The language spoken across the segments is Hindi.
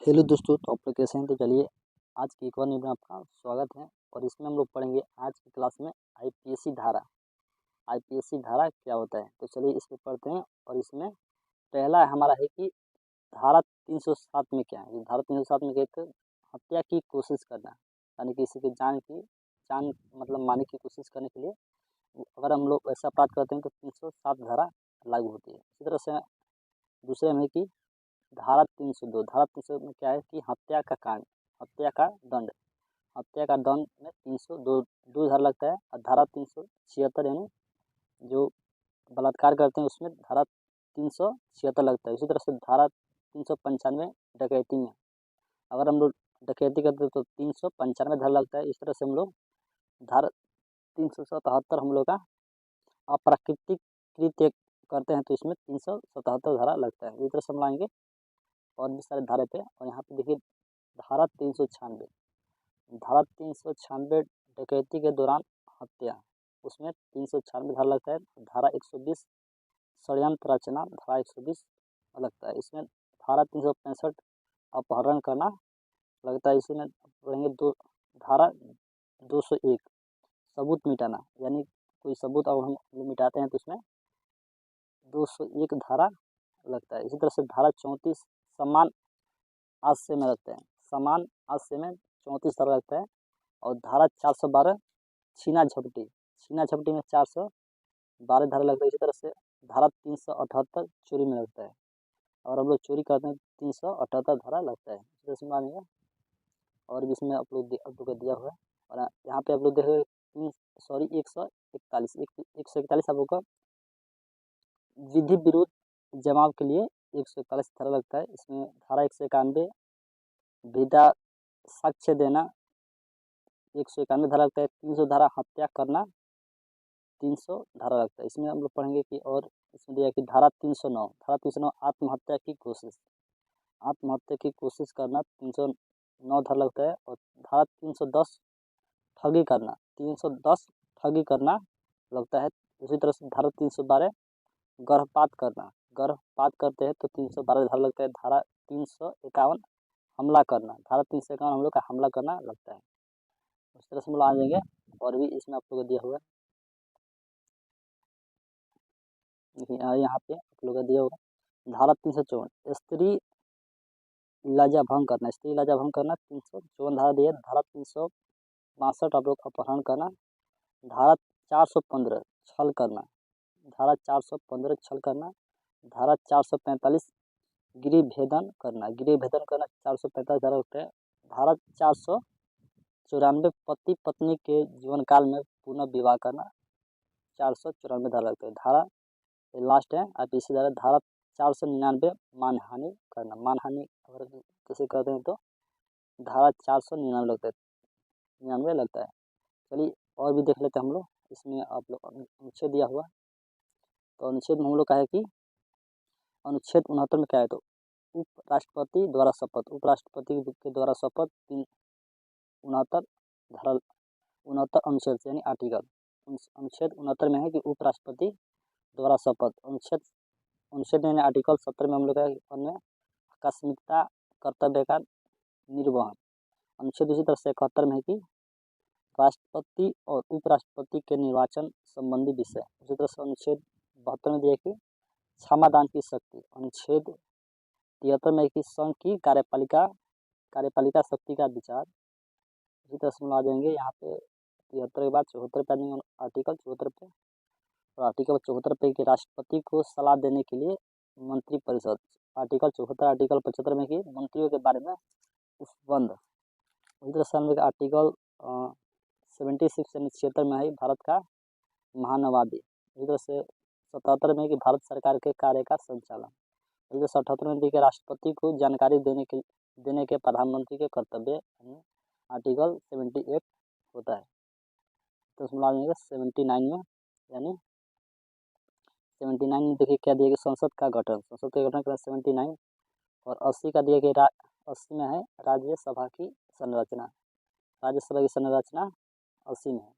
हेलो दोस्तों, तो आप लोग कैसे हैं? तो चलिए आज की एक और न्यूज़ में आपका स्वागत है। और इसमें हम लोग पढ़ेंगे आज की क्लास में आईपीएससी धारा। आईपीएससी धारा क्या होता है, तो चलिए इस पे पढ़ते हैं। और इसमें पहला हमारा है कि धारा 307 में क्या है। धारा 307 में कहते हैं हत्या की कोशिश करना, यानी किसी की जान मतलब मारने की कोशिश करने के लिए अगर हम लोग ऐसा अपराध करते हैं तो 307 धारा लागू होती है। इसी तरह से दूसरे में कि धारा 302 में क्या है कि हत्या का कांड, हत्या का दंड, हत्या का दंड में 302 दो धारा लगता है। और धारा 376 यानी जो बलात्कार करते हैं उसमें धारा 376 लगता है। उसी तरह से धारा 395 डकैती में अगर हम लोग डकैती करते हैं तो 395 धारा लगता है। इस तरह से हम लोग धारा 377 हम लोग का अप्राकृतिक कृत्य करते हैं तो इसमें 377 धारा लगता है। इस तरह से हम लाएंगे और भी सारे धारे पे। और यहाँ पे देखिए धारा 396, धारा 396 डकैती के दौरान हत्या, उसमें 396 धारा लगता है। धारा 120 षड्यंत्र रचना, धारा 120 लगता है। इसमें धारा 365 अपहरण करना लगता है। इसमें पढ़ेंगे धारा 201 सबूत मिटाना, यानी कोई सबूत अगर हम मिटाते हैं तो उसमें 201 धारा लगता है। इसी तरह से धारा 34 समान हादसे में लगता है। समान हादसे में 34 धारा लगता है। और धारा 412 छीना झपटी, छीना झपटी में 412 धारा लगता है। इसी तरह से धारा 378 चोरी में लगता है। और हम लोग चोरी करते हैं 378 धारा लगता है। इस तरह से मानेंगे और भी इसमें आप लोग का दिया हुआ है। और यहाँ पे आप लोग देखेंगे 141 आप लोग का विधि विरुद्ध जमाव के लिए 141 धारा लगता है। इसमें धारा 191 विधा साक्ष्य देना 191 धारा लगता है। 300 धारा हत्या करना 300 धारा लगता है। इसमें हम लोग पढ़ेंगे कि और इसमें दिया कि धारा 309 आत्महत्या की कोशिश, आत्महत्या की कोशिश करना 309 धारा लगता है। और धारा 310 ठगी करना, 310 ठगी करना लगता है। उसी तरह से धारा 312 गर्भपात करना, गर्भपात करते हैं तो 312 धारा लगता है। धारा 351 हमला करना, धारा 351 हम लोग का हमला करना लगता है। उस तरह से हम लोग आ जाएंगे और भी इसमें आप लोग को दिया हुआ है। यहाँ पे आप लोग का दिया हुआ धारा 354 स्त्री लज्जा भंग करना, स्त्री लज्जा भंग करना 354 धारा दिया। धारा 362 आप लोग अपहरण करना। धारा 415 छल करना, धारा 415 छल करना। धारा 445 गृह भेदन करना, गृह भेदन करना 445 धारा होता है। धारा 494 पति पत्नी के जीवन काल में पुनः विवाह करना 494 धारा लगता है। धारा लास्ट है आईपीसी धारा, धारा 499 मानहानि करना, मानहानि अगर किसी करते हैं तो धारा 499 लगता है, 99 लगता है। चलिए और भी देख लेते हैं हम लोग। इसमें आप लोग अनुच्छेद दिया हुआ, तो अनुच्छेद में हम लोग का है कि अनुच्छेद 69 में क्या है, तो उपराष्ट्रपति द्वारा शपथ, उपराष्ट्रपति के द्वारा शपथ 69 धारा 69 अनुच्छेद यानी आर्टिकल, अनुच्छेद 69 में है कि उपराष्ट्रपति द्वारा शपथ। अनुच्छेद यानी आर्टिकल 70 में हम लोग का आकस्मिकता कर्तव्य का निर्वहन। अनुच्छेद उसी तरह से 71 में है कि राष्ट्रपति और उपराष्ट्रपति के निर्वाचन संबंधी विषय। उसी तरह से अनुच्छेद 72 में दिया कि क्षमादान की शक्ति। अनुच्छेद 73 में कि संघ की कार्यपालिका शक्ति का विचार। इसी तरह से हम आ जाएंगे यहाँ पे 73 के बाद 74 पे आर्टिकल 74 पे। और आर्टिकल 74 पे कि राष्ट्रपति को सलाह देने के लिए मंत्रिपरिषद। आर्टिकल 74, आर्टिकल 75 में कि मंत्रियों के बारे में उपबंध। उसी तरह से हम लोग आर्टिकल 76 यानी 76 में है भारत का महानवादी। इसी तरह से 77 में कि भारत सरकार के कार्य का संचालन। इसी तरह से 78 में कि राष्ट्रपति को जानकारी देने के प्रधानमंत्री के कर्तव्य, आर्टिकल 78 होता है। तो उसमें ला देंगे 79 में, यानी 79 में देखिए क्या दिया कि संसद का गठन, संसद का गठन करें 79। और 80 का दिया कि 80 में है राज्यसभा की संरचना, राज्यसभा की संरचना 80 में है।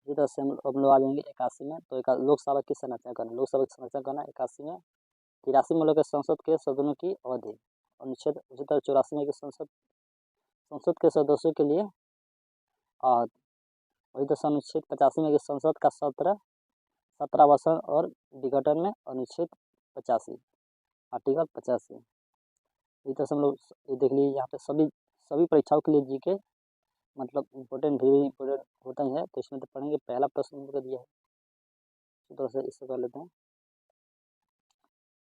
इसी तरह से हम लोग आ जाएंगे 81 में, तो लोकसभा की संरचना करना, लोकसभा की संरचना करना 81 में। 83 में लोग संसद के सदनों की अवधि, अनुच्छेद 84 में कि संसद के सदस्यों के लिए वही तो अनुच्छेद 85 में कि संसद का सत्र 17वां और विघटन में अनुच्छेद 85 आर्टिकल 85। ये तो हम लोग ये देख लीजिए यहाँ पे सभी परीक्षाओं के लिए जीके मतलब इम्पोर्टेंट भी इम्पोर्टेंट होता ही है, तो इसमें तो पढ़ेंगे। पहला प्रश्न उनका दिया है, तो इससे कर लेते हैं।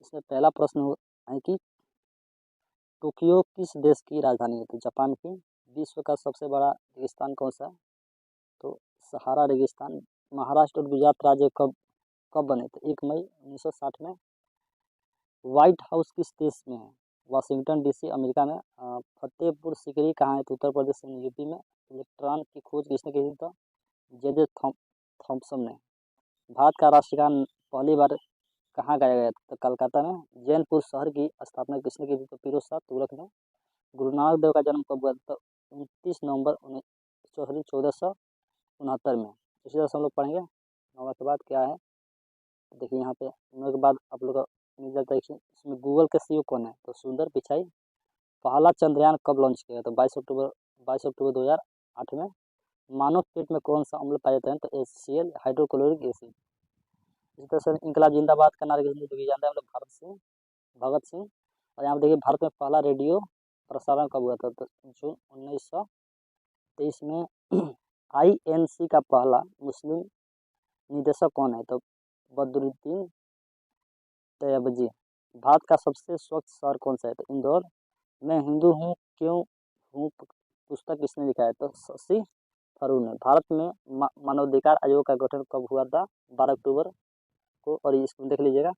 इसमें पहला प्रश्न है कि टोक्यो किस देश की राजधानी है? तो जापान की। विश्व का सबसे बड़ा रेगिस्तान कौन सा है? तो सहारा रेगिस्तान। महाराष्ट्र और गुजरात राज्य कब बने? तो 1 मई 1960 में। व्हाइट हाउस किस देश में है? वाशिंगटन डीसी अमेरिका में। फतेहपुर सीकरी कहाँ है? तो उत्तर प्रदेश में, यूपी में। इलेक्ट्रॉन की खोज किसने की थी? तो जे थॉम्पसन ने। भारत का राष्ट्रगान पहली बार कहाँ गाया गया? तो कलकत्ता में। जैनपुर शहर की स्थापना किसने की थी? तो फिरोज शाह तुगलक ने। गुरु नानक देव का जन्म कब हुआ? तो 29 नवंबर 1469 में। इसी तरह से हम लोग पढ़ेंगे। नंबर के बाद क्या है देखिए यहाँ पे। नंबर के बाद आप लोग का मिल जाता है। इसमें गूगल के CEO कौन है? तो सुंदर पिचाई। पहला चंद्रयान कब लॉन्च किया? तो 22 अक्टूबर 2008 में। मानव पेट में कौन सा अम्ल पाया जाता है? तो HCl हाइड्रोक्लोरिक एसिड। इसी तरह से इनकलाब जिंदाबाद का नारा किसने दिया जाता है? हम लोग भगत सिंह। और यहाँ पे देखिए भारत में पहला रेडियो प्रसारण कब हुआ था? तो जून 1923 में। INC का पहला मुस्लिम निदेशक कौन है? तो बदरुद्दीन तैयबजी। भारत का सबसे स्वच्छ शहर कौन सा है? तो इंदौर। मैं हिंदू हूँ क्यों हूँ पुस्तक किसने लिखा है? तो शशि थरूर ने। भारत में मानवाधिकार आयोग का गठन कब हुआ था? 12 अक्टूबर को। और इसको देख लीजिएगा।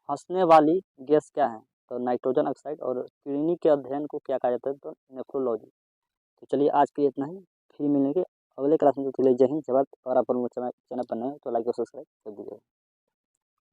हंसने वाली गैस क्या है? तो नाइट्रोजन ऑक्साइड। और किडनी के अध्ययन को क्या कहा जाता है? तो नेफ्रोलॉजी। तो चलिए आज के इतना ही, फिर मिलेंगे अगले क्लास में। तो चलिए जय हिंद, जय भारत। और आप चैनल पर नए हैं तो लाइक और सब्सक्राइब कर दीजिएगा।